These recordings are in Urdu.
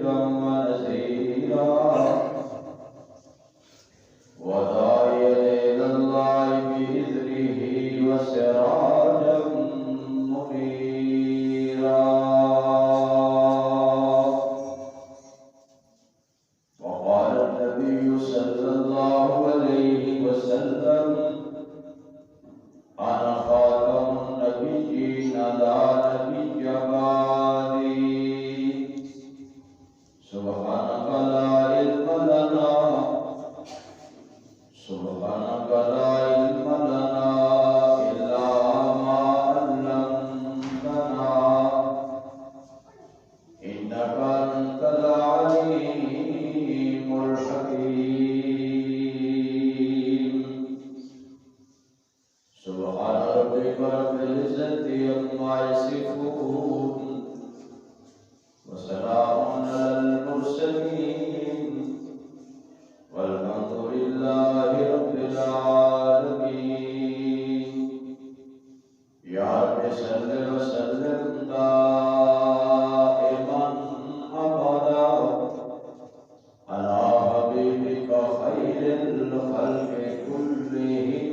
ونذيرا وداعيا إلى الله بإذنه وسراجا منيرا. وقال النبي صلى الله عليه وسلم: أنا خاتم النبيين لا نبي بعدي. سبحانك لا علم لنا سبحانك لا علم لنا إلا ما علمتنا إنك أنت العليم الحكيم. سبحان ربك رب العزة عما يصفون وسلام على المرسلين والحمد لله رب العالمين. يا رب صل وسلم دائما أبدا على حبيبك خير الخلق كلهم.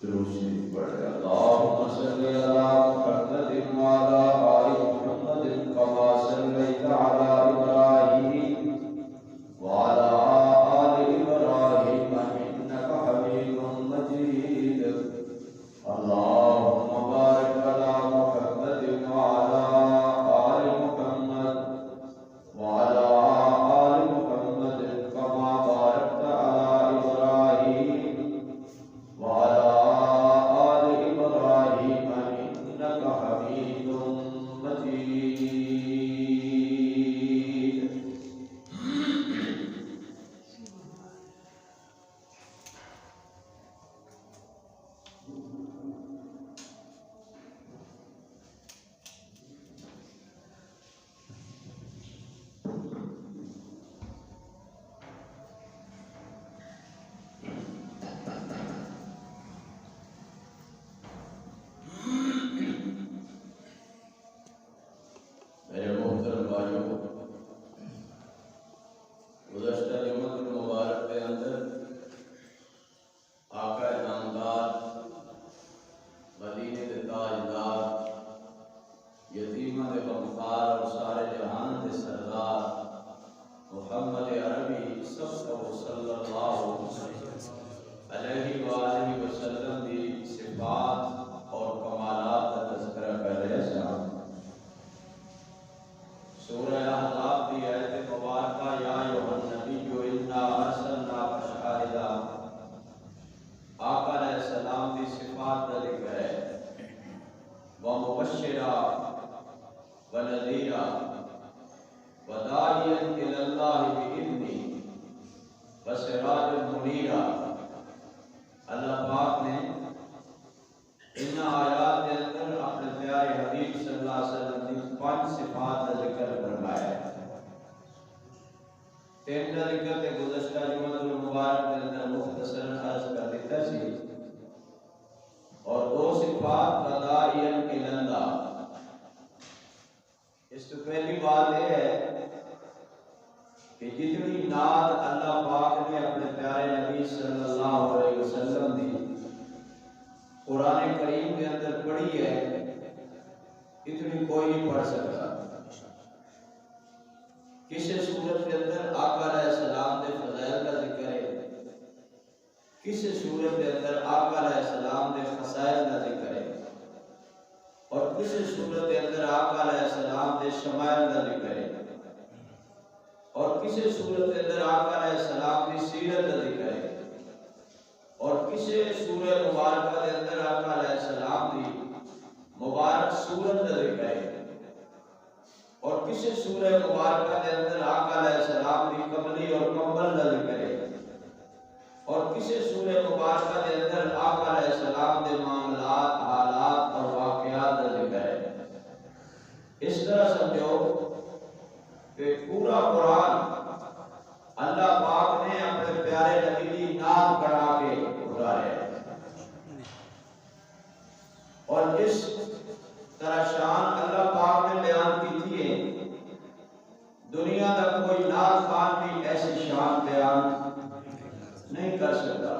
درود شریف پڑھے. اللهم صل على محمد وعلى آل محمد كما صليت على إبراهيم وعلى آل إبراهيم إنك حميد مجيد. اللهم بارك على محمد وعلى آل محمد وعلى آل محمد كما باركت على إبراهيم وعلى آل إبراهيم إنك حميد مجيد. میرے محترم بھائیوں، گزشتہ جمعہ المبارک کے اندر آقا نامدار، مدینے کے تاجدار، یتیماں دے غمخوار اور سارے جہان دے سردار محمد عربی صلی اللہ علیہ وآلہ وسلم دی صفات اور کمالات کا تذکرہ کر رہے ہیں. سورہ احزاب کی آیت مبارکہ یا ایھا النبی انا ارسلناک شاہدا، آقا علیہ السلام کی صفات کا ذکر ہے. ومبشرا ونذیرا وداعیا الی اللہ بإذنہ وسراجا منیرا. اللہ پاک نے ان آیات کے اندر اپنے پیارے حبیب صلی اللہ علیہ وسلم کی 5 صفات کا ذکر فرمایا ہے. 3 کا ذکر تے گزشتہ جمعہ المبارک کے اندر مختصراً عرض کر دیتا سی، اور 2 صفات وداعیا الی اللہ. اس تو پہلی بات یہ ہے کہ جتنی نعت اللہ پاک نے اپنے پیارے نبی صلی اللہ علیہ وسلم دی قرآن کریم کے اندر پڑھی ہے، اتنی کوئی نہیں پڑھ سکتا. کسی صورت کے اندر آقا علیہ السلام دے فضائل کا ذکر ہے، کسی صورت کے اندر آقا علیہ السلام دے خصائل کا ذکر ہے، اور کسی صورت کے اندر آقا علیہ السلام دے شمائل کا ذکر ہے، اور کسی صورت کے اندر آقا علیہ السلام کی سیرت کا ذکر ہے، اور کسی سورہ مبارکہ کے اندر آقا علیہ السلام کی مبارک سورت کا ذکر ہے، اور کسی سورہ مبارکہ کے اندر آقا علیہ السلام کی قبلی اور کمبل کا ذکر ہے، اور کسی سورہ مبارکہ کے اندر آقا علیہ السلام کے معاملات، حالات اور واقعات کا ذکر ہے. اس طرح سمجھو کہ پورا قرآن اللہ پاک نے اپنے پیارے نبی کی نام بڑھا کے اتارے، اور اس طرح شان اللہ پاک نے کر سکتا۔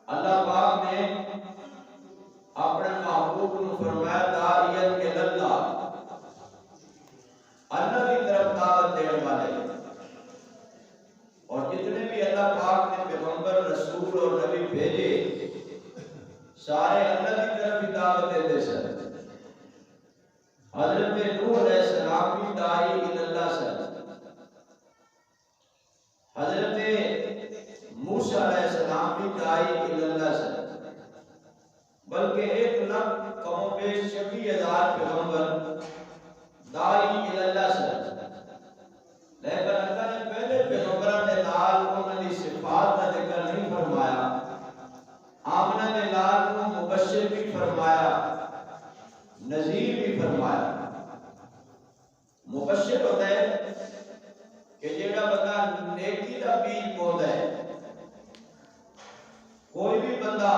اللہ پاک نے اپنے محبوب کو فرمایا داعیت اللہ، اللہ کی طرف دعوت دینے والے، اور جتنے بھی اللہ پاک نے پیغمبر رسول اور نبی بھیجے سارے اللہ کی طرف ہی دعوت دیتے سر۔ حضرت نوح علیہ السلام بھی داعی اللہ سر، حضرت موسیٰ علیہ السلام بھی داعی اللہ سر، بلکہ 1,00,000 کم و بیش 26,000 پیغمبر داعی اللہ سر۔ لیکن اللہ نے پہلے پیغمبران نے لال انہوں نے صفات کا ذکر نہیں فرمایا، آمنہ نے لال کو مبشر بھی فرمایا، نذیر بھی فرمایا۔ مبشر ہوتا ہے کہ جیڑا بندہ نیکی کا بیج بوتا ہے، کوئی بھی بندہ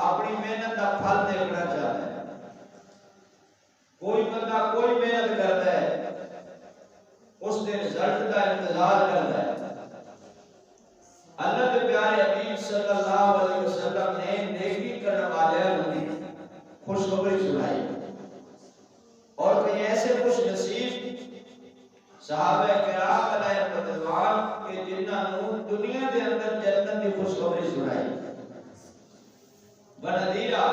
اپنی محنت کا پھل دیکھنا چاہتا ہے، کوئی بندہ کوئی محنت کرتا ہے اس نے رزلٹ کا انتظار کرتا ہے۔ اللہ کے پیارے حبیب صلی اللہ علیہ وسلم نے نیکی کرنے والے کی خوشخبری سنائی، اور کئی ایسے خوش نصیب صحابہ کرام علیہ رضوان کے جنہاں نے دنیا کے اندر جنت کی خوشخبری سنائی۔ بنذیرہ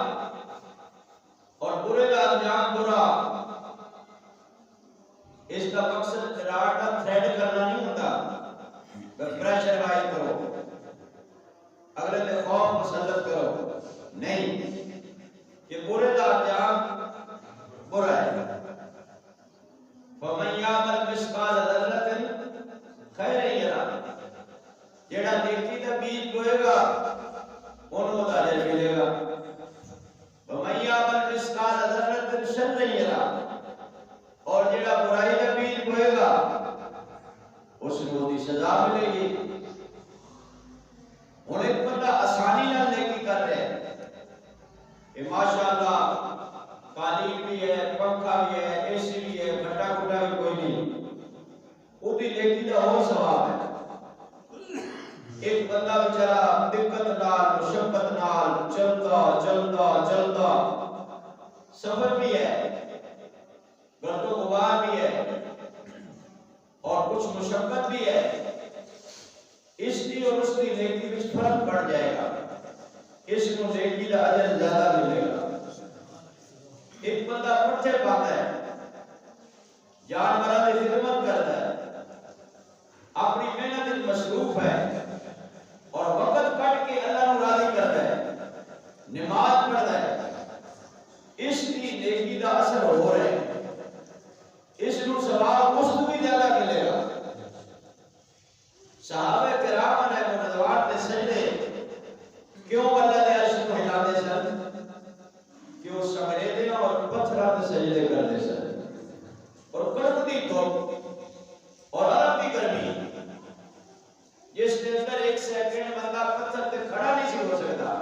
اور برے کا انجام برا، اس کا مقصد قرار کا تھریڈ کرنا نہیں ہوتا، پریشر وائی کرو، اگلے پہ خوف مسلط کرو، نہیں، یہ برے کا انجام برا ہے۔ فَمَنْ يَعْمَلْ مِثْقَالَ ذَرَّةٍ خَيْرًا يَرَهُ، جیڑا نیکی کا بیج بوئے گا انہوں کا اجر ملے گا۔ وَمَنْ يَعْمَلْ مِثْقَالَ ذَرَّةٍ شَرًّا يَرَهُ، اور جیڑا برائی کا بیج بوئے گا اس کو دی سزا ملے گی۔ اور ایک بندہ آسانی نہ نیکی کر رہے ہیں کہ ماشاءاللہ قالین بھی ہے، پنکھا بھی ہے، اے سی بھی ہے، گھٹا گھٹا بھی کوئی نہیں، وہ بھی نیکی کا اور ثواب ہے۔ ایک بندہ بیچارہ دقت نال مشقت نال چلتا چلتا چلتا سفر بھی ہے، گرد و غبار بھی ہے اور کچھ مشقت بھی ہے، اس کی اور اس کی نیکی میں فرق پڑ جائے گا، اس کو نیکی کا اجر زیادہ ملے گا۔ ایک بندہ پٹھے پاتا ہے، جانوروں کی خدمت کرتا ہے، اپنی محنت میں مصروف ہے اور وقت کٹ کے اللہ کو راضی کرتا ہے، نماز پڑھتا ہے، اس کی نیکی کا اثر ہو رہا ہے، اس کو ثواب اس کو بھی زیادہ ملے گا۔ صحابہ کرام علیہ رضوان نے سجدے کیوں اللہ کے عرش کو ہلاتے سن؟ کہ وہ سنگریزے اور پتھروں پہ سجدے کرتے سن، اور کڑکتی دھوپ اور عرب کی گرمی، جس کے اندر ایک سیکنڈ بندہ پتھر پہ کھڑا نہیں سی ہو سکتا،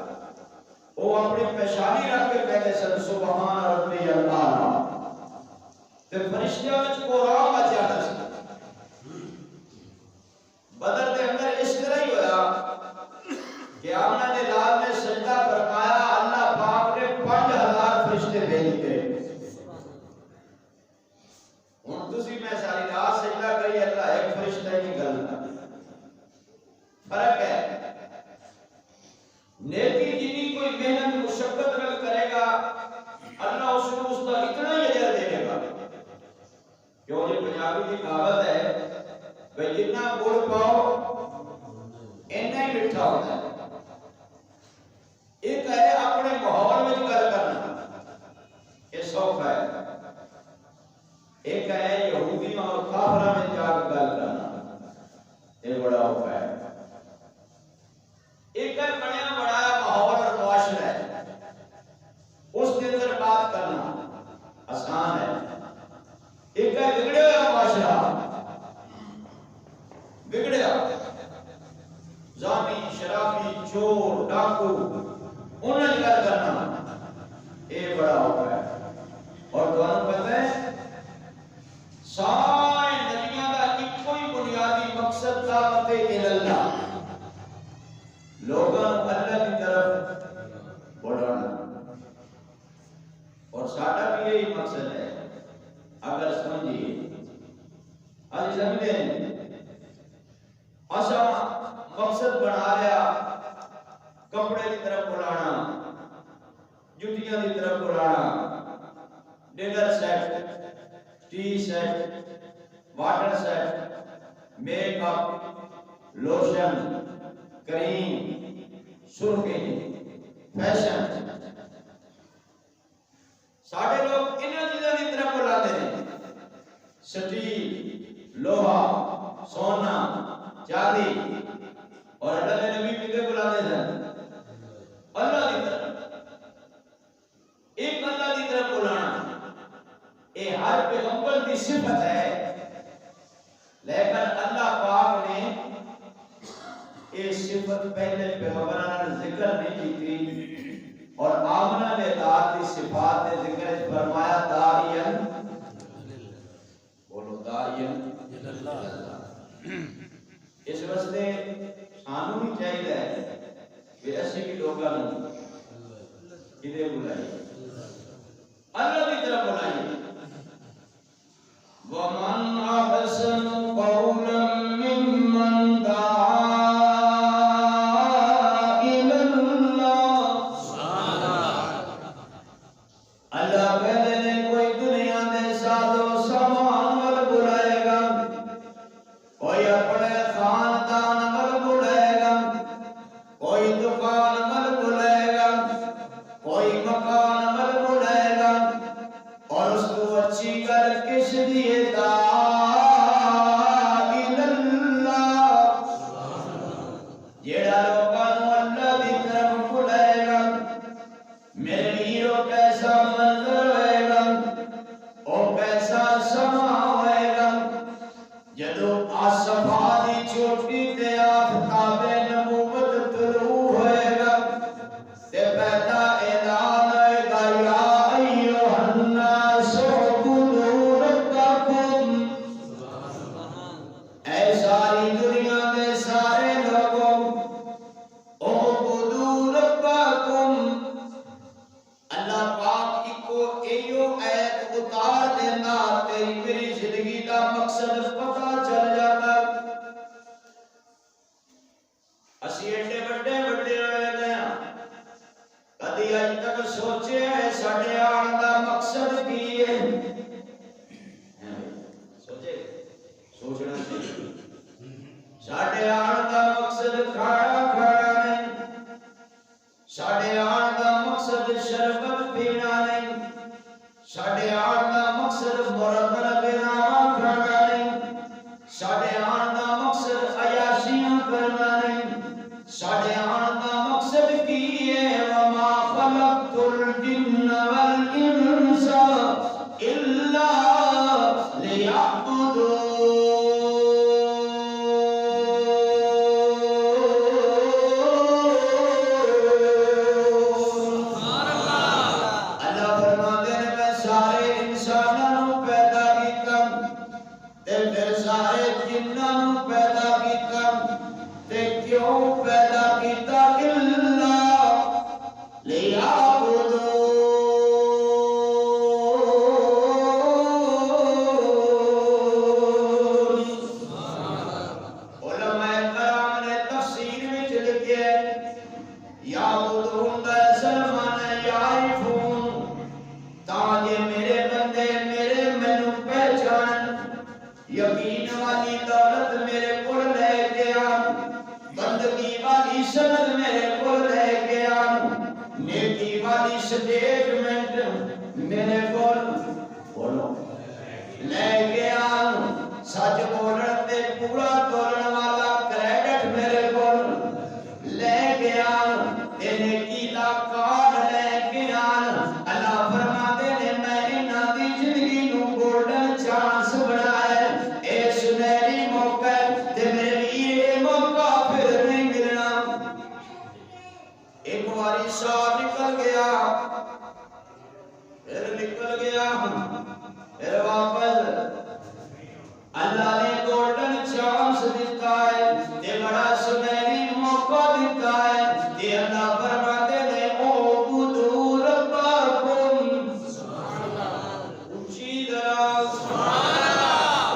وہ اپنی پیشانی رکھ کے کہتے سن سبحان ربی اللہ، پھر فرشتیاں وچ قرآن آ جاتا سی۔ بدر کے اندر اس طرح ہی ہوا کہ آمنہ نے لال نے سجدہ فرمایا، اللہ پاک نے 5,000 فرشتے بھیج دیے۔ ہن تسی میں ساری رات سجدہ کری، اللہ ایک فرشتہ ہی نہیں کرنا، فرق ہے۔ نیکی جنی کوئی محنت مشقت نہ کرے گا اللہ اس کو اس کا اتنا ہی اجر دے گا۔ کیوں یہ پنجابی کی کہاوت ہے کہ جتنا گڑ پاؤ اتنا ہی میٹھا ہوتا ہے۔ ایک ہے اپنے ماحول میں گل کرنا، یہ سوکھا ہے، ایک ہے یہودیوں اور کافروں میں جا کے گل کرنا، یہ بڑا اوکھا ہے۔ ایک ہے بڑا بڑا ماحول اور معاشرہ ہے، اس کے اندر بات کرنا آسان ہے۔ ایک ہے بگڑے ہوئے معاشرہ، بگڑیا زانی شرابی چور ڈاکو انہیں گل کرنا، یہ بڑا ہوتا ہے۔ اور دوانوں پتہ ہے سارے نبیوں کا ایک کوئی بنیادی مقصد دعوت الاللہ، اور ساڈا بھی یہی مقصد ہے اگر سمجھیے آج سمجھتے ہیں اچھا مقصد بنا لیا کپڑے کی طرف بلانا جتیاں کی طرف بلانا dinner set tea set water set makeup lotion cream سرخی فیشن ساڑھے لوگ انہاں چیزوں کی طرف بلاتے ہیں سٹیل لوہا سونا چاندی اور اللہ کے نبی کدھر بلاتے ہیں اللہ کی طرف ایک اللہ کی طرف بلانا یہ ہر پیغمبر کی صفت ہے لیکن اللہ پاک نے یہ صفت پہلے پیغمبران نے ذکر نہیں کی اور آمنہ نے ذات کی صفات نے ذکر فرمایا داعیاً بولو داعیاً اس واسطے سانوں ہی چاہیے کہ ایسے بھی لوگوں کدھے بلائیے اللہ کی طرف بلائیے وَمَنْ أَحْسَنُ قَوْلًا مِّمَّنْ دَعَا إِلَى اللَّهِ اللہ کہتے ہیں کوئی دنیا دے ساز و سامان ول بلائے گا کوئی اپنے خاندان ول بلائے گا کوئی دکان ول بلائے گا کوئی مکان ول بلائے گا اور اس کو اچھی کر کس لیے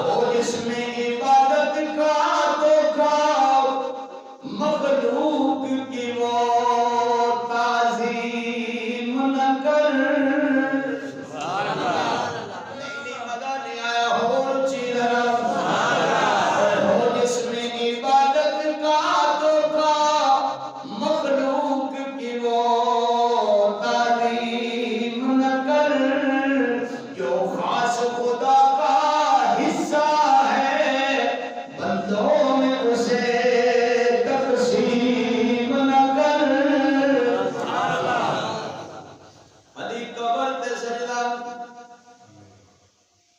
وہ جس میں عبادت کا تو کھاؤ، مخلوق کی وہ تعظیم نہ کر۔ نہیں مزہ نہیں آیا، اور چیز وہ جس میں عبادت کا تو کھاؤ، مخلوق کی وہ تعظیم نہ کر۔ جو خاص خدا کا حصہ ہے، بندوں میں اسے تقسیم نہ کر۔ کدی قبر تے سجدہ،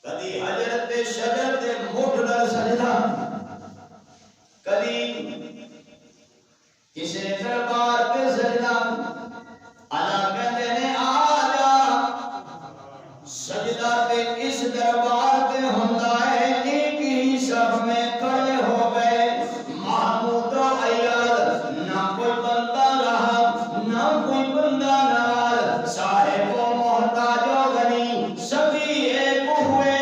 کدی حجر تے شجر تے مٹھ نال سجدہ، کدی کسی دربار تے سجدہ۔ اللہ کہتے ہیں آ جا، سجدہ تے اس دربار تے ہوندا ہے، ایک ہی صف میں کھڑے ہو گئے، محمود و عیال، نہ کوئی بندہ رہا نہ کوئی بندہ نال، صاحب و محتاج و غنی سبھی ایک ہوئے،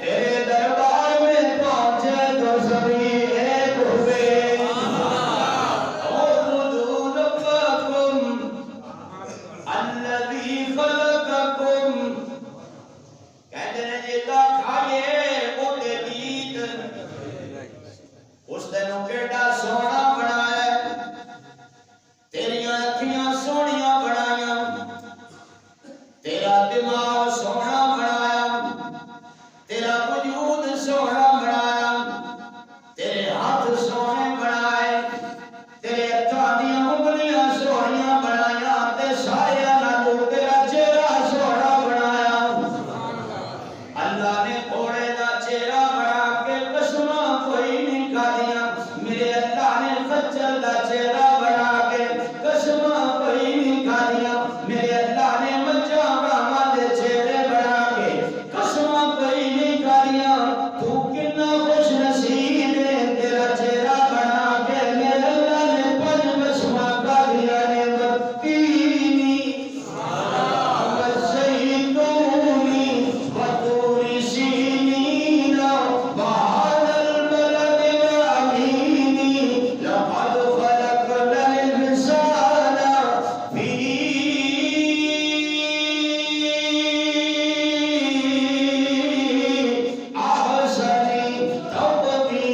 تیرے دربار میں پہنچے تو سبھی ایک ہوئے۔ اعبدوا ربکم الذی خلقکم، کہتے ہیں جیتا کھائیے وہ دے گیت، اس دنوں کیڑا سونا بنایا، تیریاں اکھیاں سونیاں بنایا، تیرا دماغ سونا بنایا، تیرا وجود سونا بنایا، تیرے ہاتھ سونے بنائے، تیرے ہتھاں دیاں انگلیاں سونیاں بنایا، تے سایاں نال تیرا چہرہ سونا بنایا۔ اللہ نے گھوڑے دا چہرہ بنا کے قسماں کوئی نہیں کھادیاں، میرے اللہ نے خچر دا چہرہ بنا کے قسماں کوئی نہیں کھادیاں، میرے اللہ نے مجھاں گاواں دے چہرے بنا کے قسماں کوئی نہیں کھادیاں۔ تو کتنا خوش نصیب ہے، تیرا چہرہ بنا کے میرے اللہ نے 5 قسماں کھادیاں نے، والتینی والزیتون وطور سینین وهذا البلد الأمین، لقد خلقنا الإنسان في أحسن تقویم۔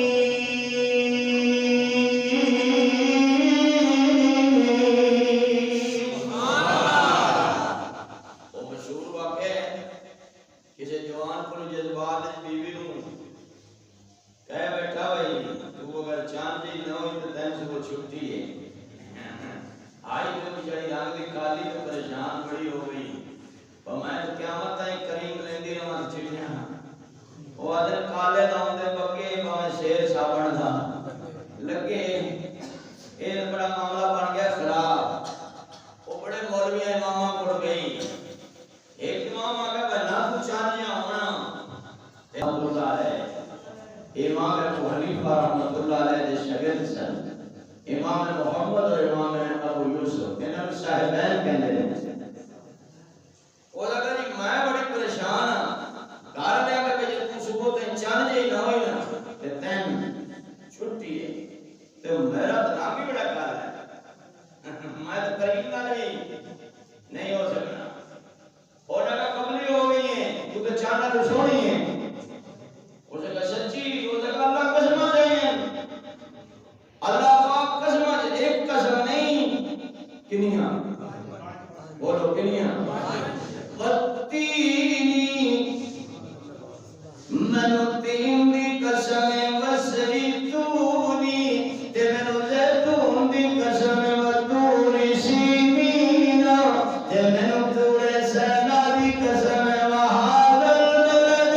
وہ مشہور واقعہ ہے، کسی جوان کو جذبات بیوی نوں کہہ بیٹھا بھائی تو اگر چاند جی نہ ہوئی تو تین سے وہ چھٹی ہے۔ آئی تو بچاری رنگ دی کالی تو پریشان بڑی ہو گئی، پر میں تو قیامت تائیں کریم لیندی رہاں چٹیاں، وہ آدھر کالے دا ہوندے پکے باویں شیر سابن دا لگے، یہ بڑا معاملہ بن گیا خراب۔ وہ بڑے مولوی امامہ کو گئی، ایک امام آگا کہ نہ تو چانیاں ہونا، رحمت اللہ علیہ، امام ابو حنیفہ رحمت اللہ علیہ دے شاگرد سن، امام محمد اور امام ابو یوسف، انہاں کو صاحبین کہندے نے۔ وہ لگا جی میں بڑی پریشان ہاں، گھر دے کے کہ تو صبح تے چاند جی نہ ہوئی نا تے تین چھٹی ہے، تے میرا تو رنگ ہی بڑا کالا ہے، میں تو کریم نال نہیں ہو سکنا۔ اور اگر قبلی ہو گئی ہیں کیونکہ چاند تو سونی ہے، اسے کہا سچی، اسے کہا اللہ قسمہ دیں، اللہ پاک قسمہ دیں، ایک قسم نہیں کنیاں، بولو کنیاں، والتینی منو تین دی قسم والزیتونی، تے منو زیتون دی قسم والطور سینین، تے منو طور سینا دی قسم وہذا البلد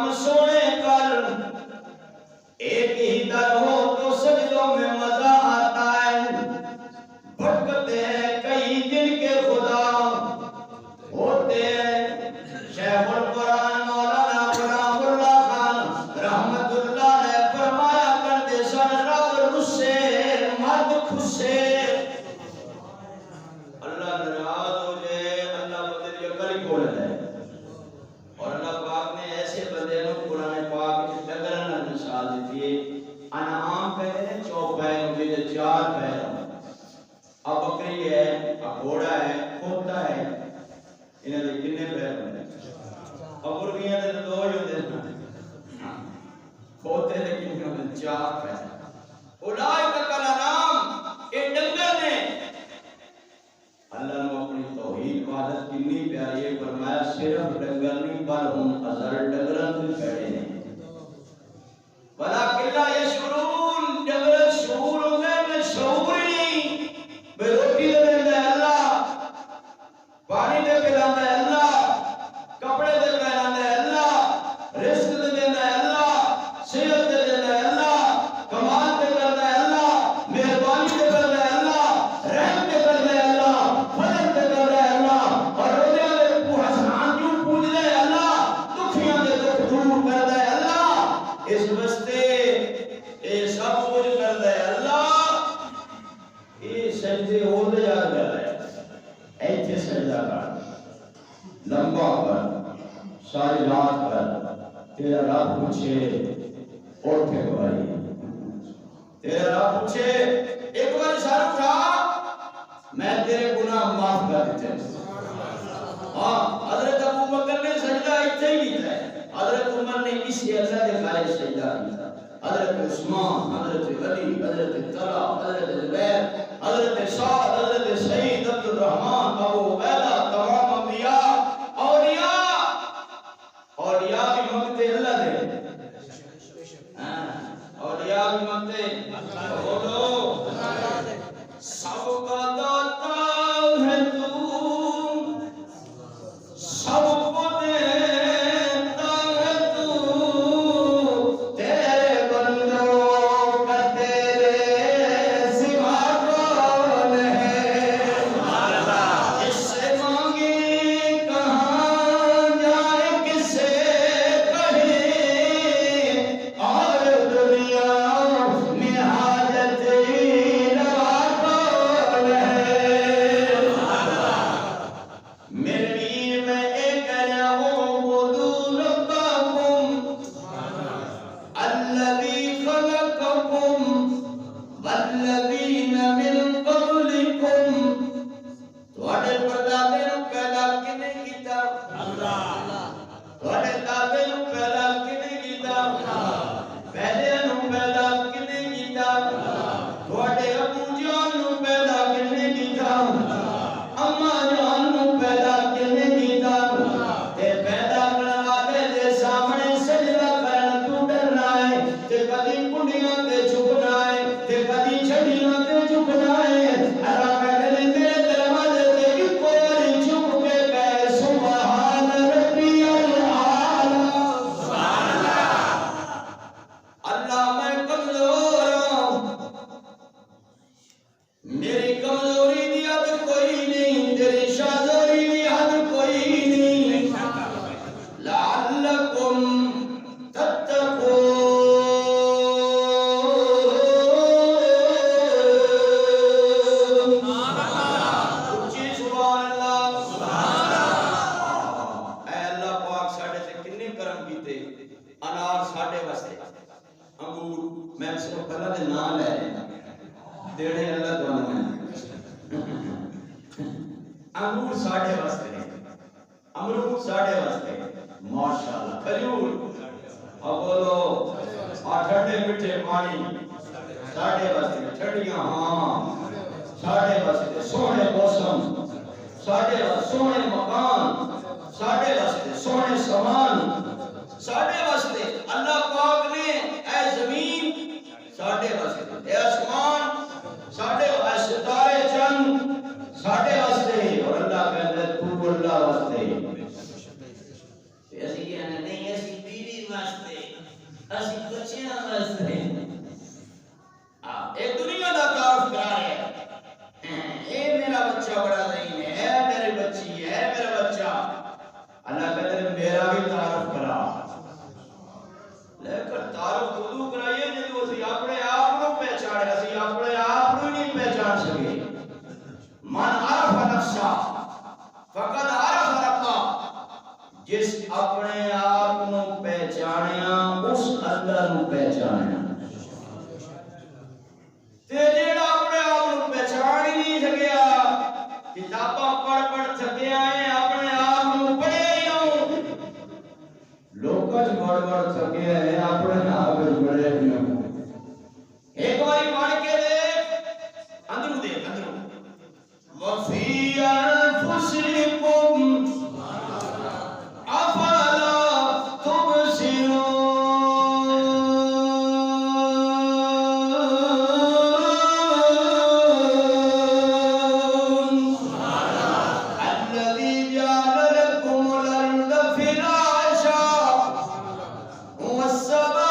کام سونے کر، ایک ہی در ہو تو سجدوں میں مزہ آتا ہے، بھٹکتے ہیں کئی جن کے خدا ہوتے ہیں۔ شیخ القرآن مولانا غلام اللہ خان رحمت اللہ نے فرمایا کرتے سن، رب رسے مت خسے، اللہ ناراض ہو جائے، اللہ بندے کی عقل ہی کھول دے۔ اور اللہ پاک نے ایسے بندے کو قرآن پاک کی ڈنگر نے مثال دیتی ہے، انعام پہلے نے چوپائے ہوئے جو 4 پیر ہیں، اب بکری ہے، اب گھوڑا ہے، کھوتا ہے، انہیں لئے کتنے پیر ہوتے ہیں؟ اب مرغیاں دے 2 ہی ہوتے ہیں، کھوتے دے کتنے ہوتے ہیں؟ 4 پیر۔ اولئک کالانعام، یہ ڈنگر نے۔ اللہ نے اپنی توحید وحدت کتنی پیاری ہے، فرمایا صرف ڈنگر نہیں بل ہم اضل ڈنگراں تو پیڑے نے۔ ولیکن لا یشعرون، ڈنگر شعور ہوندے میں شعور ہی نہیں، بے روٹی دے دیندا ہے اللہ، پانی دے پلاندہ ہے اللہ، کپڑے دے پہناندہ ہے اللہ، رزق دے دیندا ہے اللہ، صحت دے دیندا ہے اللہ، کمال دے کردا ہے اللہ، مہربانی دے کردا ہے اللہ، رحم دے کردا ہے اللہ، فضل دے کردا ہے اللہ، اور روزے دے کو حسنان جو پوجدا ہے اللہ، دکھیاں دے دکھ دور کردا ہے اللہ، اس واسطے اے سب کچھ کردا ہے اللہ۔ یہ سجدے ہو دے جا رہا ہے، ایتھے سجدہ کر، لمبا کر، ساری رات کر، تیرا رب پوچھے اٹھے بھائی، تیرا رب پوچھے ایک بار سر اٹھا، میں تیرے گناہ معاف کر دیتے ہیں۔ ہاں، حضرت ابو بکر نے سجدہ ایتھے ہی کیتا ہے، حضرت عمر نے اسی اللہ کے خالق سجدہ کیتا، حضرت عثمان، حضرت علی، حضرت طلحہ، حضرت زبیر، حضرت سعد، حضرت سعید، عبد الرحمن، ابو عبیدہ، تمام انبیاء، اولیاء بھی مانگتے اللہ دے، اولیاء بھی مانگتے بولو، سب کا داتا ہے تو، سب کو دیتا ہے تو، تیرے بندوں کا تیرے سوا کون ہے، جس سے مانگے کہاں جائے کس سے کہیں، اور دنیا میں حاجت روا کون ہے۔ میرے دین میں ایک اعبدوا ربکم الذی خلقکم والذین من قبلکم، تواڈے پردادے نوں پیدا کنے کیتا؟ اللہ۔ تواڈے دادے نوں پیدا کنے کیتا؟ اللہ۔ پہلے نوں پیدا کنے کیتا؟ اللہ۔ تواڈے ابو جان نوں پیدا کنے کیتا؟ اللہ۔ اماں جان نوں پیدا کنے کیتا؟ اللہ۔ تے پیدا کرن والے دے سامنے سجدہ کرن تو ڈرنا ہے، تے کدی کنڈیاں تے جھکنا ہے، تے کدی چھڑیاں تے جھکنا ہے۔ اللہ کہتے ہیں میرے دروازے تے ایک بار جھک کے کہے سبحان ربی الاعلی، سبحان اللہ، اللہ میں کمزور ہوں، میری کمزوری دی حد کوئی نہیں، تیری شادوری دی حد کوئی نہیں، لعلکم تتقون، اچھی سبحان اللہ، سبحان اللہ۔ اے اللہ پاک ساڑھے سے کتنے کرم کیتے، انار ساڑھے واسطے، انگور میں صرف اللہ دے نام لے رہے ہیں، دیڑے اللہ دعا میں انگور ساڑھے واسطے، امرود ساڑھے واسطے، ماشاءاللہ، کھجور، اب بولو، ٹھنڈے میٹھے پانی ساڑھے واسطے، ٹھنڈیاں ہاں ساڑھے واسطے، سونے موسم ساڑھے واسطے، سونے مکان ساڑھے واسطے، سونے سامان ساڑھے واسطے، اللہ پاک نے اے زمین ساڑھے واسطے، اے آسمان ساڑھے واسطے، ستارے چند ساڑھے واسطے، اور اللہ کہتا ہے تو اللہ واسطے۔ ایسی کہنا نہیں، ایسی بیوی واسطے اسی بچیاں واسطے اے دنیا دا تعارف کرا رہے ہیں اے میرا بچہ بڑا نہیں ہے اے میری بچی ہے اے میرا بچہ اللہ کہتے ہیں میرا بھی تعارف کرا لیکن تعارف تو کرائیے جب اسی اپنے آپ کو پہچانے اسی اپنے آپ کو نہیں پہچان سکے من عرف نفسا فقد عرف ربا جس اپنے آپ کو پہچانیا اس اللہ کو پہچانیا تے جیڑا اپنے آپ کو پہچان ہی نہیں سکیا کتاباں پڑھ سکیا ہے اپنے آپ کو پڑھے ہی نہ لوکاں پڑھ سکیا ہے اپنے آپ کو پڑھے ہی نہ ایک باری پڑھ کے دیکھ اندروں وفی انفسکم افلا تبصرون الذی جعل لکم الارض فراشا والسماء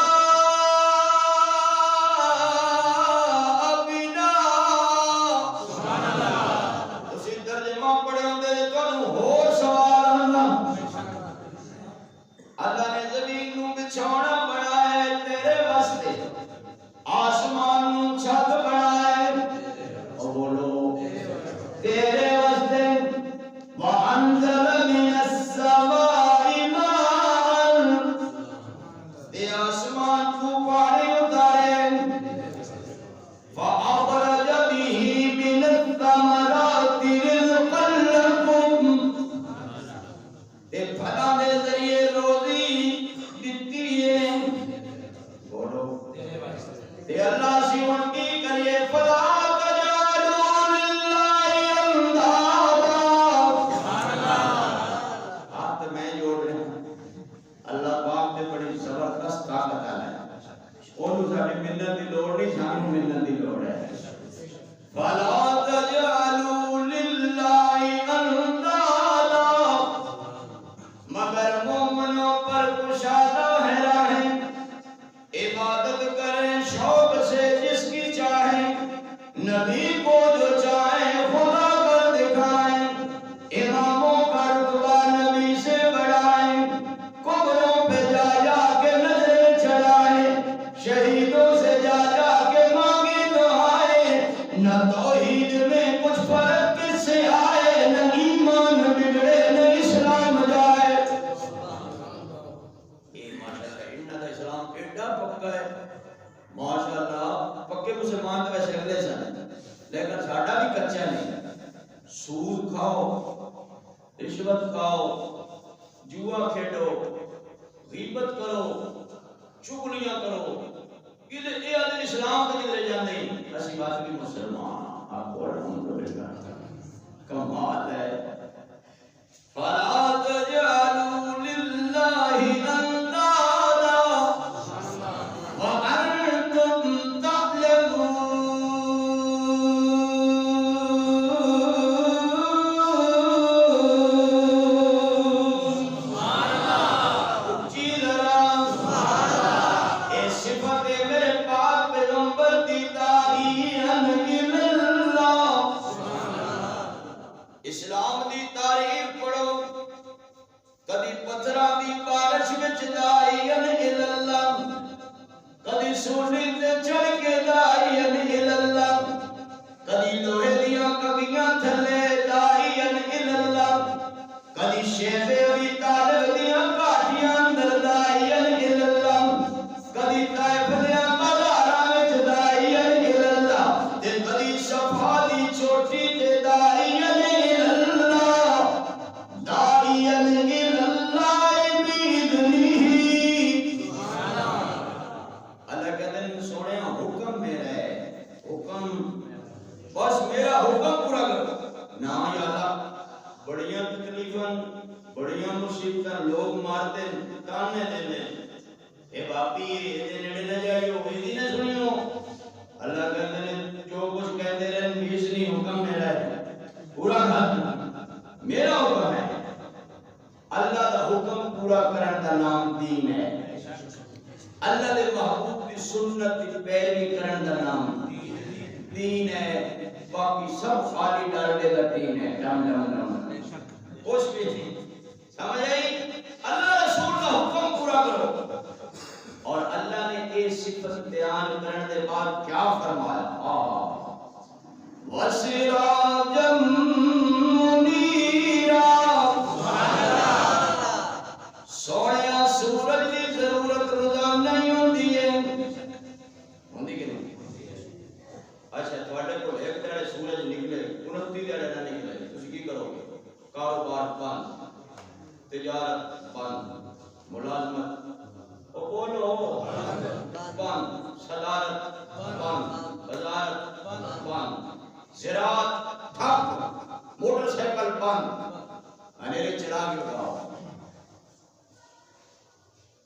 رشوت کھاؤ جوا کھیڈو غیبت کرو چگلیاں کرو یہ آدھے اسلام کے کدھر جاندے اسی بات کی مسلمان آپ کو الحمدللہ کمال ہے فلا تجعلوا للہ اندادا وانتم تعلمون اللہ دا حکم پورا کرن دا نام دین ہے، اللہ دے محبوب دی سنت دی پیروی کرن دا نام دین ہے، باقی سب خالی ڈالے دا دین ہے، ڈام ڈام ڈام کچھ بھی نہیں، سمجھ آئی؟ اللہ رسول کا حکم پورا کرو، اور اللہ نے یہ صفت بیان کرنے دے بعد کیا فرمایا؟ وَسِرَاجًا مُنِيرًا، سوڑیا سورج کی ضرورت روزانہ ہی ہوتی ہے، ہوندی کہ نہیں؟ اچھا تھوڑے کو ایک طرح سورج نکلے 29 دن نہ نکلے تسی کی کرو گے؟ کاروبار بند، تجارت بند، ملازمت او بولو بند، صدارت بند، وزارت بند، زراعت ٹھپ، موٹر سائیکل بند، انیرے چراغ لگاؤ،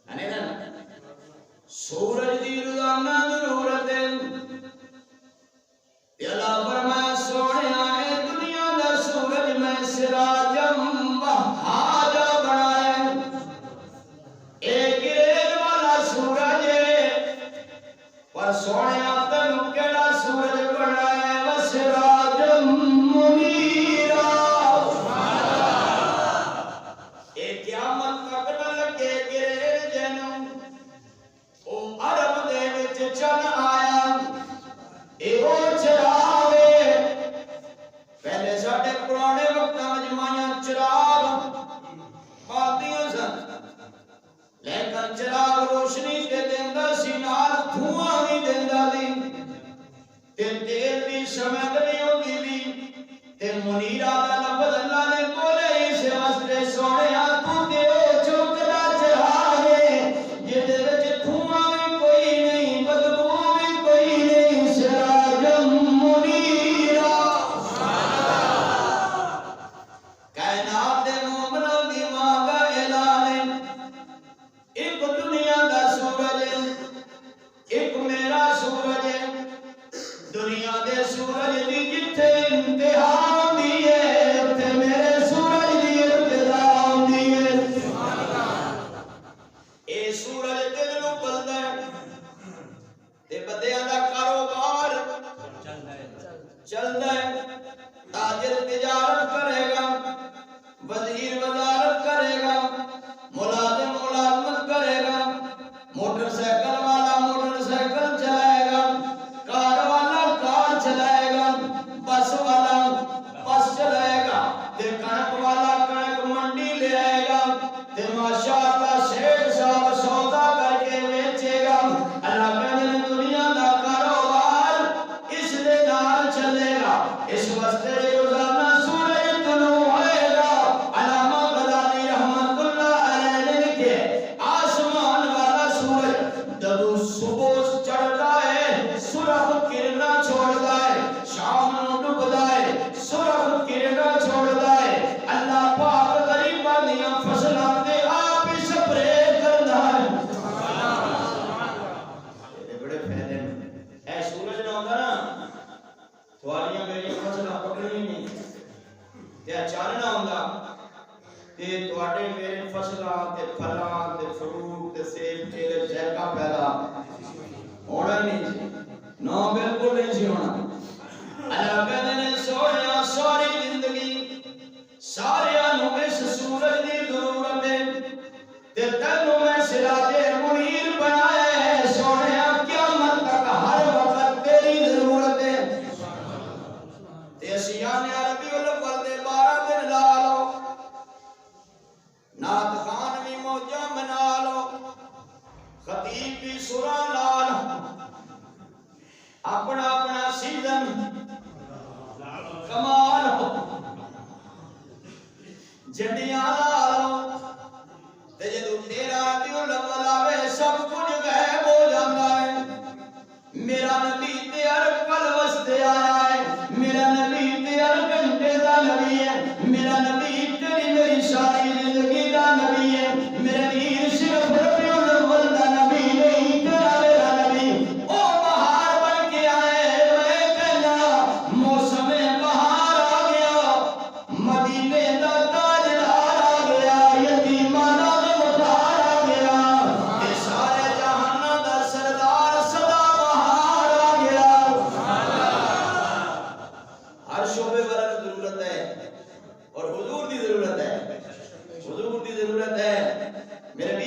انیرے سورج دی روزانہ ضرورت ہے، اللہ فرمایا سونے آئے دنیا دا سورج میں سراجم بہاجا بنائے، ایک گریل والا سورج ہے، پر سونے آتا نکڑا سورج بنائے، وسراجم منیرا، ایک قیامت تک نہ لگے گریل جنم، او عرب دے وچ چن آیا، اے او چراغے، پہلے ساڑھے پرانے وقت مجموعیاں چراغ باقیوں سن، لیکن چراغ روشنی کے دیندہ سینار دھواں بھی دیندہ دی، تے تیل بھی سمجھ نہیں ہوتی بھی، تے منیرہ دا لفظ اللہ نے بولے اسے واسطے سونے آتوں تے او چمکدا چراغے، یہ دے وچ دھواں بھی کوئی نہیں، بدبو بھی کوئی نہیں، سراجم منیرہ، کائنات دے مومنوں دی ماں کا اعلان ہے، ایک دنیا دا سورج ہے، ایک میرا سورج ہے، دنیا دے سورج دی جتھے انتہا ہوندی ہے تے میرے سورج دی ابتدا ہوندی ہے، اے سورج دل نوں بلدا ہے تے بندیاں دا کاروبار چلدا ہے، تاجر تجارت کرے گا، وزیر وزارت کرے گا، ملازم ملازمت کرے گا، موٹر سائیکل والا موٹر سائیکل چلائے گا، کار والا کار چلائے گا، بس والا بس چلائے گا، تے کنک والا کنک منڈی لے آئے گا، تے ماشاءاللہ شیخ صاحب سودا کر کے بیچے گا، اللہ کہنے دنیا دا کاروبار اس دے نال چلے گا، اس واسطے روزانہ سورج طلوع ہوئے گا، علامہ غزالی رحمت اللہ علیہ نے لکھے آسمان والا سورج جب صبح چڑھتا ہے سرخ کرنا چھوڑتا ہے، شام نو ڈوبتا ہے سرخ کرنا چھوڑتا ہے، اللہ پاک غریباں دیاں فصلاں تے آپ ہی سپرے کردا ہے، بڑے فائدے اے سورج نہ ہوندا نا تھوڑیاں میری فصلاں پکڑنی نہیں، تے چاننا ہوندا تے تواڈے میرے فصلاں تے پھلاں تے فروٹ تے سیب کیلے ذائقہ پیدا ہونا نہیں سی، نو بالکل نہیں سی ہونا، اللہ کہتے نے سوڑیا ساری زندگی سارے نو اس سورج دی ضرورت ہے، تے تینوں میں سراج منیر بنایا ہے، سوڑیا قیامت تک ہر وقت تیری ضرورت ہے، تے سیانے عربی الاول دے 12 دن لا لو، نعت خان بھی موجہ منا لو، خطیب بھی سورہ لا لو، اپنا اپنا سیزن کمال ہو، جنڈیاں لا لو، تے جدو تیرا ربیع الاول آوے سب کچھ غائب ہو جاتا ہے، میرا نبی تے ہر پل واسطے آیا ہے، میرا نبی تے ہر گھنٹے دا نبی ہے، میرا نبی تیری میری ساری زندگی دا نبی ہے، میرا دین صرف ربیع الاول دا نبی نہیں، تیرا میرا نبی او بہار بن کے آئے، میں کہنا موسم بہار آ گیا، مدینے دا تاجدار آ گیا،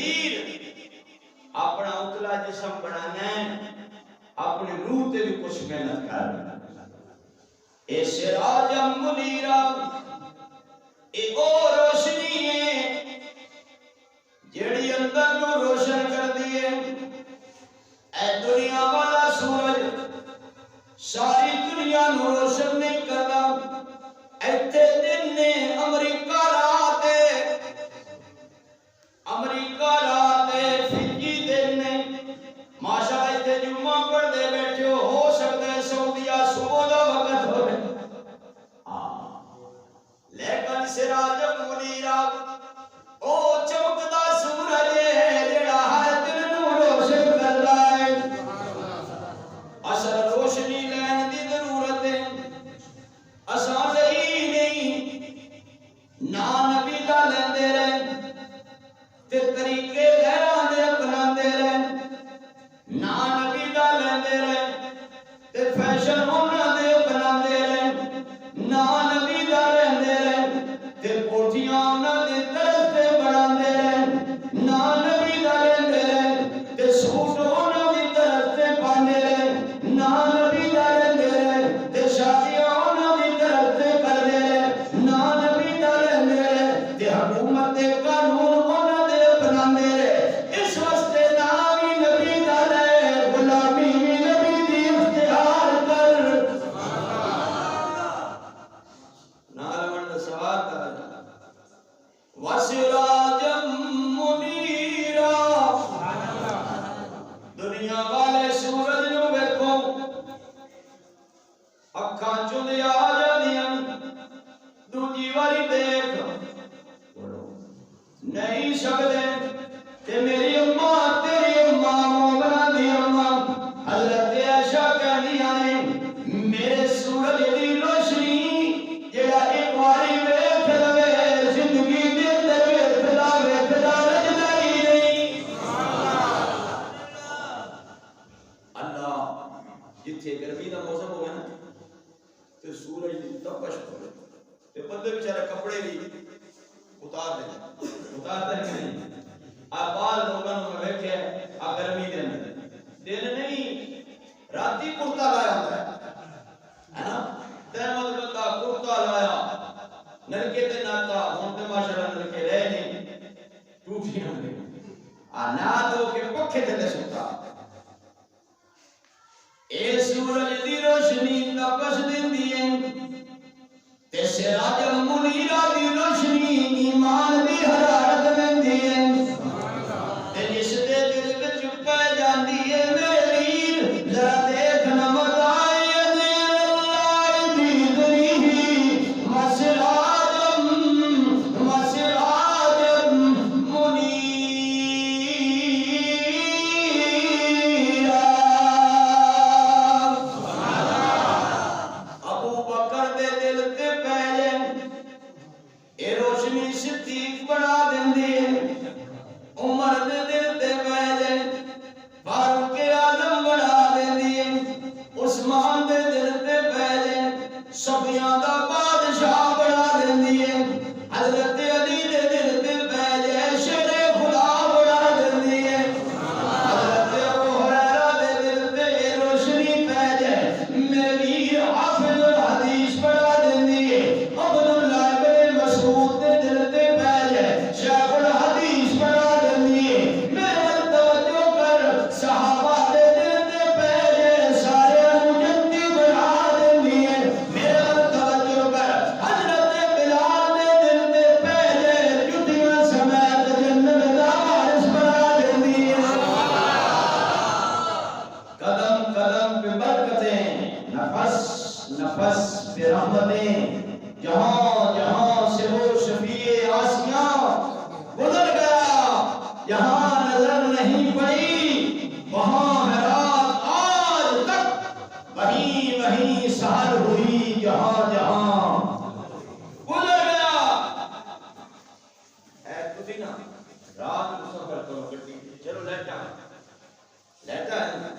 ویر اپنا اتلا جسم بنانا ہے اپنی روح تے بھی کچھ محنت کر اے سراج منیرا اے او روشنی ہے جیڑی اندر نو روشن کر دیے اے دنیا والا سورج ساری دنیا نو روشن نہیں کرتا ایتھے دن نے امریکہ رات فجی دن نے ماشاء ایتھے جمعہ پڑھ دے بیٹھے ہو سکتا ہے سعودیہ صبح دا وقت ہو لیکن سراج منیرا او چمکدا سورج ہے جڑا ہر دل نو روشن کردا ہے اصل روشنی لین دی ضرورت ہے اساں صحیح نہیں نا نبی دا لیندے رہے تے طریقے غیراں دے اپناندے رہے نا نبی دا لیندے رہے تے فیشن انہاں دے اپناندے رہے نا نبی دا لیندے رہے تے کوٹھیاں انہاں دے طرف تے بناندے رہے نا نبی دا لیندے رہے تے سوٹ انہاں دی طرف تے پاندے رہے نا نبی دا لیندے رہے تے شادیاں انہاں دی طرف تے کردے رہے نا نبی دا لیندے رہے تے حکومت دے قانون انہاں دے اپناندے رہے اس واسطے نا بھی نبی دا لے غلامی بھی نبی دی اختیار کر نالوان سواد وسراجا منیرا دنیا والے سورج نو ویکھو اکھاں چوندے آ جاندیاں دوجی واری دیکھ نہیں سکدے کہ میری اماں تیری اماں مومنہ دی اماں حضرت عائشہ کہندیاں نے میرے سورج دی روشنی جڑا ایک واری ویکھ لوے زندگی دے اندر ویکھدا رجدا ہی نہیں اللہ جتھے گرمی دا موسم ہوگا نا تے سورج دی تپش ہوے تے بندے بیچارے کپڑے بھی اتار دے نہیں آباد لوگوں نے ویکھیا آ گرمی دے دن نہیں راتی کرتا لایا ہوتا ہے نا تحمد بندہ کرتا لایا نلکے تے ناتا ہوں تے ماشاءاللہ نلکے رہ نہیں ٹوٹیاں دے نا دو کے پکھے تے سوتا اے سورج دی روشنی تپش دیندی ہے تے سراج منیرا دی روشنی ایمان دی حرارت دیندی ہے تے جس دے دل وچ پے جاندی ہے میری ذرا دیکھنا متائے اللہ دی دنی مسراج منیرا ابو بکر دے دل تے پے اے روشنی صدیق بنا دیندی ہے عمر دے دل تے پے فاروق اعظم بنا دیندی ہے عثمان دے دل تے پے صفیاں دا بادشاہ بنا دیندی ہے حضرت علی دے دل تے پے شیر خدا بنا دیندی ہے حضرت ابو ہریرہ دے دل تے روشنی پے میری حافظ الحدیث بنا دیندی ہے عبداللہ بن مسعود دے دل تے پے شیخ الحدیث بنا دیندی ہے میرے توجہ کر صحابہ دے دل تے پے سارے مجدی بنا دیندی ہے میرے توجہ کر حضرت بلال دے دل تے پے جتیاں سمیت جنت دا وارث بنا دیندی ہے قدم قدم پہ برکتیں نفس نفس پہ رحمتیں جہاں جہاں سے وہ شفیع آسیاں گزر گیا جہاں نظر نہیں پڑی وہاں ہے رات آج تک وہیں وہیں سحر ہوئی جہاں جہاں گزر گیا اے کتی نا رات کو سفر کرو گٹی چلو لیٹا لیٹا ہے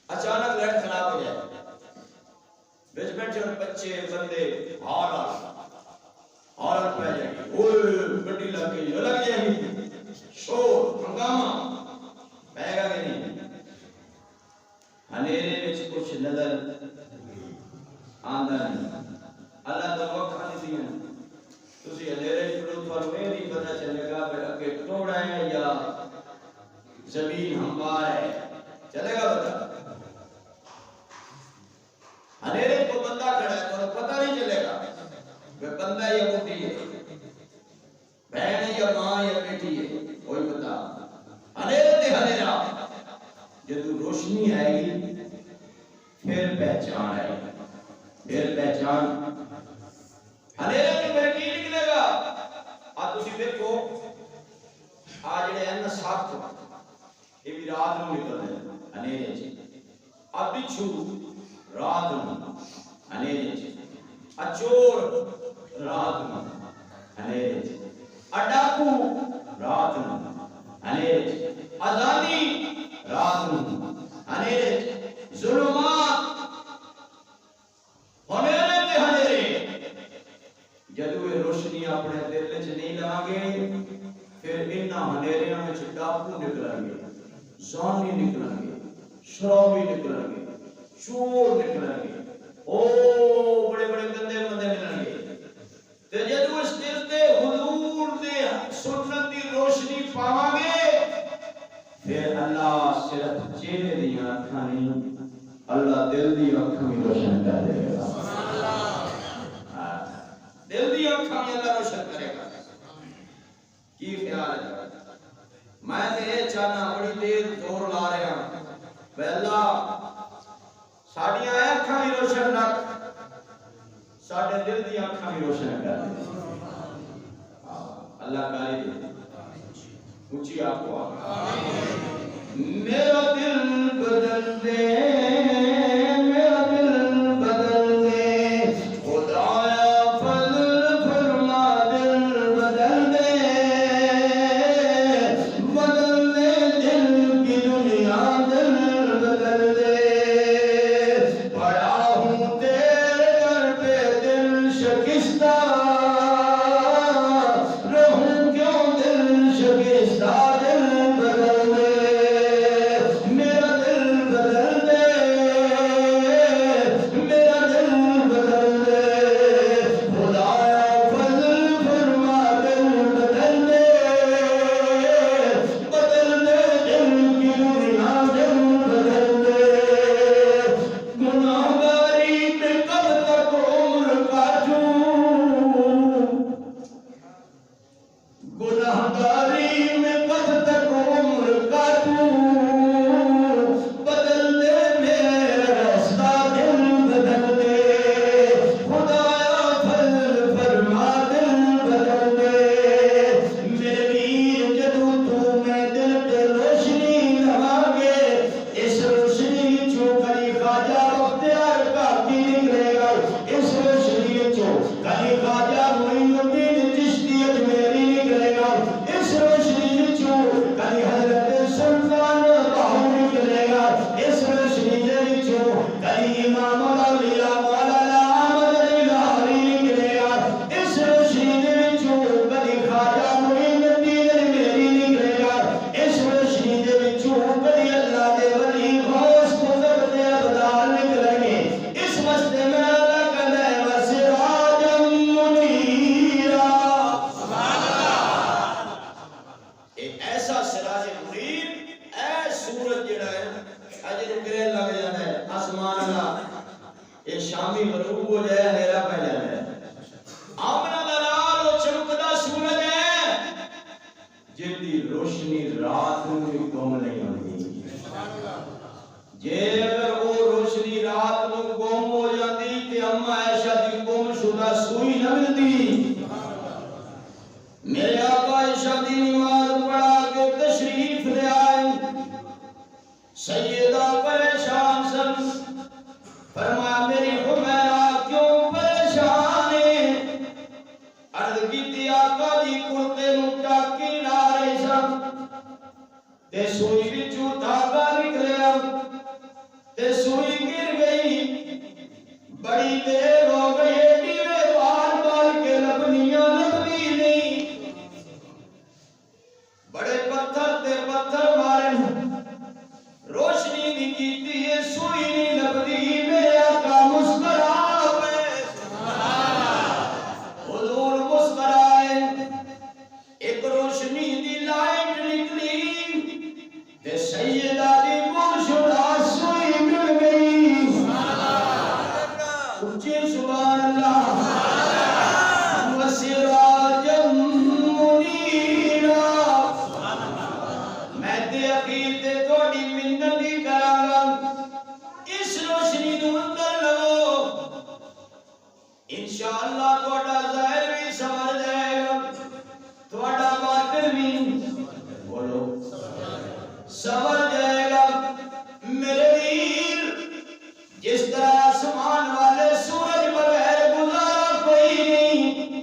اچانک لائٹ خراب ہو جائے بچ بیٹھے اور بچے بندے ہارن پہ جائے گی اوہ گھٹی لگ گئی لگ جائے گی شور ہنگامہ پائے گا کہ نہیں؟ ہنیرے وچ کچھ نظر آندا نہیں، اللہ تو وقت نہیں دیا تسی ہنیرے شروع پر میں نہیں پتہ چلے گا کہ ٹوڑا ہے یا زمین ہموار ہے، چلے گا پتہ؟ ہنیرے کو بندہ کھڑا ہے تو پتہ نہیں چلے گا کہ بندہ یا بڈھی ہے، بہن یا ماں یا بیٹی ہے، کوئی پتہ ہنیرے تے ہنیرا جب روشنی آئے گی پھر پہچان آئے گی، پھر پہچان ہنیرے میں پھر کی نکلے گا؟ آج تسی دیکھو آج جڑے ہیں نا ساتھ یہ بھی رات میں نکل رہے ہیں ہنیرے چ، اب بچھو رات میں ہنیرے چ، اچور رات میں ہنیرے چ، اڈاکو رات میں ہنیرے چ، ازانی رات میں ہنیرے چ، ظلمات ہنیرے تے ہنیرے، جدو یہ روشنی اپنے دل وچ نہیں لاؤ گے پھر انہاں ہنیریاں وچ ڈاکو نکلیں گے، زانی نکلیں گے، شرابی نکلیں گے، چور نکلیں گے، او بڑے بڑے گندے بندے ملیں گے، تے جدو اس دل تے حضور دے سنت دی روشنی پاواں گے پھر اللہ صرف چہرے دی اکھاں نہیں، اللہ دل دی اکھاں بھی روشن کر دے گا، دل دی اکھاں بھی اللہ روشن کرے گا۔ کی خیال ہے؟ میں نے یہ چاہنا بڑی دیر زور لا رہے ہیں بے اللہ ساڑیاں اکھاں بھی روشن رکھ، ساڑے دل دی اکھاں بھی روشن کر دے، اللہ کاری دے اونچی آپ کو میرا دل بدل دے، میرا دل بدل دے، خدایا فضل فرما دل بدل دے، بدل دے دل کی دنیا دل بدل دے، پڑا ہوں تیرے در پہ دل شکستہ، رہوں کیوں دل شکستہ، دل بدل دے، میرا دل بدل دے، میرا دل بدل دے، خدایا فضل فرما دل بدل دے، بدل دے دل کی دنیا دل بدل دے، گناہگاری پہ کب تک عمر کاٹوں، گناہگاری میں کب تک عمر کاٹوں، بدل دے میرا راستہ دل بدل دے، خدایا فضل فرما دل بدل دے، میرے ویر جدو تو میں دل پہ روشنی لگا گے، اس روشنی چوں کلی خواجہ بختیار کافی نکلے گا، اس روشنی چوں کلی خواجہ معین الدین چشتی اجمیری نکلے گا، اس روشنی چوں کلی حضرت سلطان باہو نکلے گا، اس روشنی چوں کلی امام الاولیاء مولانا احمد علی لاہوری نکلے گا، اس روشنی چوں کلی خواجہ معین الدین اجمیری نکلے گا، اس روشنی چوں کلی اللہ دے ولی غوث قطب دے ابدال نکلیں گے، اس مسئلے میں اللہ کا نعم سراجا منیرا، ایک ایسا سراج منیر، اے سورج جڑا ہے اجر گرے لگ جاتا ہے آسمان اللہ، یہ شامی غروب ہو جائے اندھیرا پہ جاتا ہے، آمنہ دلال و چمکدا سورج ہے جن دی روشنی رات میں بھی گم نہیں ہوتی، جے اگر وہ روشنی رات میں گم ہو جاتی تے اما عائشہ دی گم شدہ سوئی نہ ملتی، میرے آقا عائشہ دی نماز پڑھا کے تشریف لے آئے، سیدہ پریشان سن، فرمایا میری حمیرہ کیوں پریشان ہے، عرض کی آقا جی کرتے نوں ٹاکی لا رہے سن، تے سوئی وچوں دھاگا نکلیا، تے سوئی گر گئی، بڑی دیر ہو گئی، دیوے بار بار کے لبنیاں لبنی نہیں، بڑے تے پتھر مارن روشنی نہیں کیتی ہے سوئی نہیں لبدی میرے آقا مسکرا پے حضور مسکرائے ایک روشنی دی لائٹ نکلی تے سیدہ دی گمشدہ سوئی مل گئی اچھی سبحان اللہ وسراجا منیرا میں تے اخیر تے تھوڑی منت ہی کراں گا اس روشنی نو اندر لو انشاءاللہ تھوڑا ظاہر بھی سمجھ جائے گا تھوڑا باطن بھی بولو سمجھ جائے گا میرے ویر جس طرح آسمان والے سورج بغیر گزارا کوئی نہیں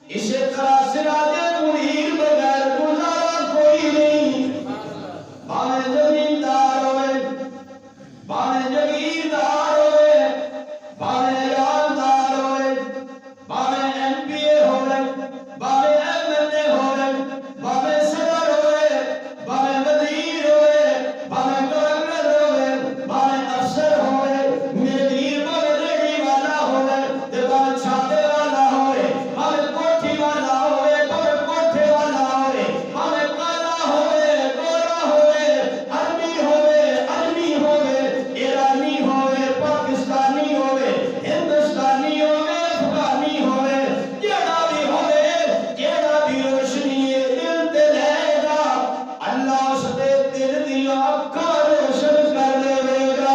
اسی طرح سراج منیر بغیر گزارا کوئی نہیں باویں زمیندار ہوئے باویں جگیردار ہوئے باویں ایالدار ہوئے باویں ایم پی اے ہوئے باویں ایم ایل اے ہوئے باویں صدر ہوئے باویں وزیر ہوئے باویں گورنر ہوئے باویں افسر ہوئے میرے ویر باویں ریڑھی والا ہوئے تے باویں چھاپے والا ہوئے باویں کوٹھی والا ہوئے باویں کوٹھے والا ہوئے باویں کالا ہوئے گورا ہوئے عربی ہوئے عربی ہوئے ایرانی ہوئے پاکستانی ہوئے ہندوستانی ہوئے افغانی ہوئے جیڑا بھی روشنی دل تے لے گا اللہ اس دے دل دی آنکھاں روشن کر دے گا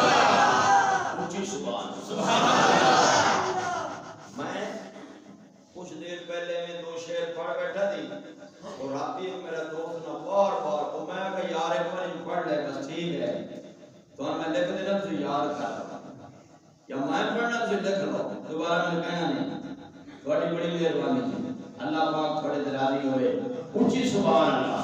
اونچی سبحان میں کچھ دیر پہلے میں دو شعر پڑھ بیٹھا تھی اور راتی میرا دوست نے بار تو میں کہا یار ایک بار پڑھ لے بس ٹھیک ہے تو میں لکھ دینا تو یاد کر یا میں پڑھنا تو لکھ لو دوبارہ میں کہنا نہیں تھوڑی بڑی مہربانی اللہ پاک تھوڑے دراز ہوئے اونچی سبحان اللہ